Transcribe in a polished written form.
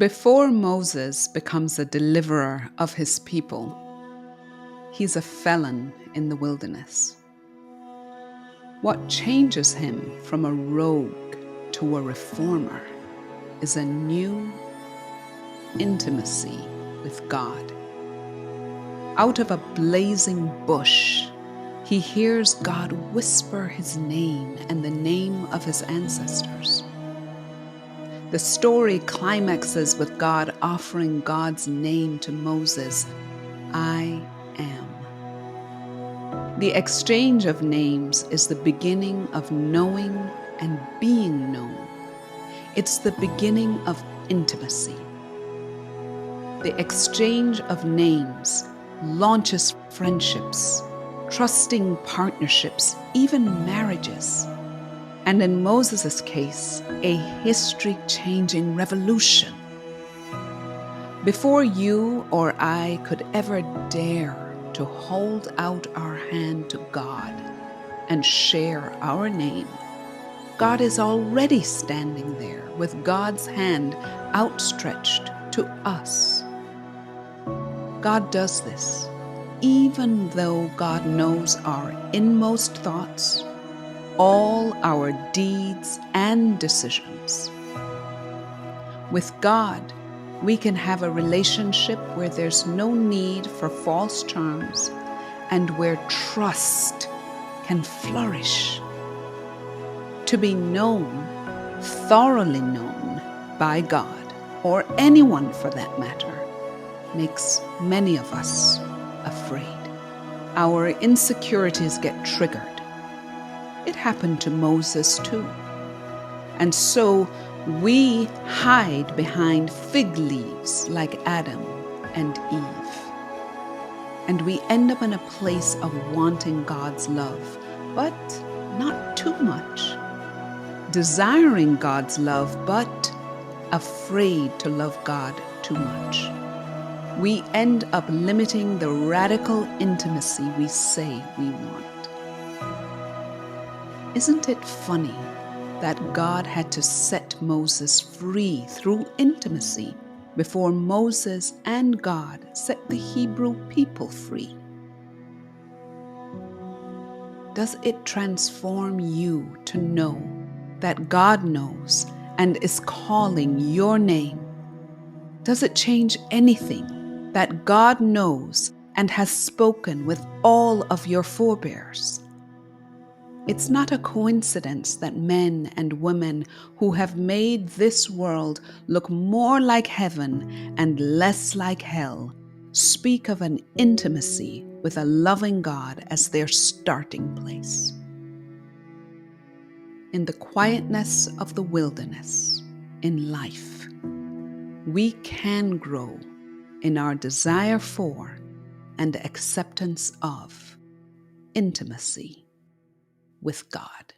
Before Moses becomes a deliverer of his people, he's a felon in the wilderness. What changes him from a rogue to a reformer is a new intimacy with God. Out of a blazing bush, he hears God whisper his name and the name of his ancestors. The story climaxes with God offering God's name to Moses, I am. The exchange of names is the beginning of knowing and being known. It's the beginning of intimacy. The exchange of names launches friendships, trusting partnerships, even marriages. And in Moses' case, a history-changing revolution. Before you or I could ever dare to hold out our hand to God and share our name, God is already standing there with God's hand outstretched to us. God does this even though God knows our inmost thoughts, all our deeds and decisions. With God, we can have a relationship where there's no need for false charms and where trust can flourish. To be known, thoroughly known by God, or anyone for that matter, makes many of us afraid. Our insecurities get triggered. It happened to Moses too. And so we hide behind fig leaves like Adam and Eve. And we end up in a place of wanting God's love, but not too much. Desiring God's love, but afraid to love God too much. We end up limiting the radical intimacy we say we want. Isn't it funny that God had to set Moses free through intimacy before Moses and God set the Hebrew people free? Does it transform you to know that God knows and is calling your name? Does it change anything that God knows and has spoken with all of your forebears? It's not a coincidence that men and women who have made this world look more like heaven and less like hell speak of an intimacy with a loving God as their starting place. In the quietness of the wilderness, in life, we can grow in our desire for and acceptance of intimacy with God.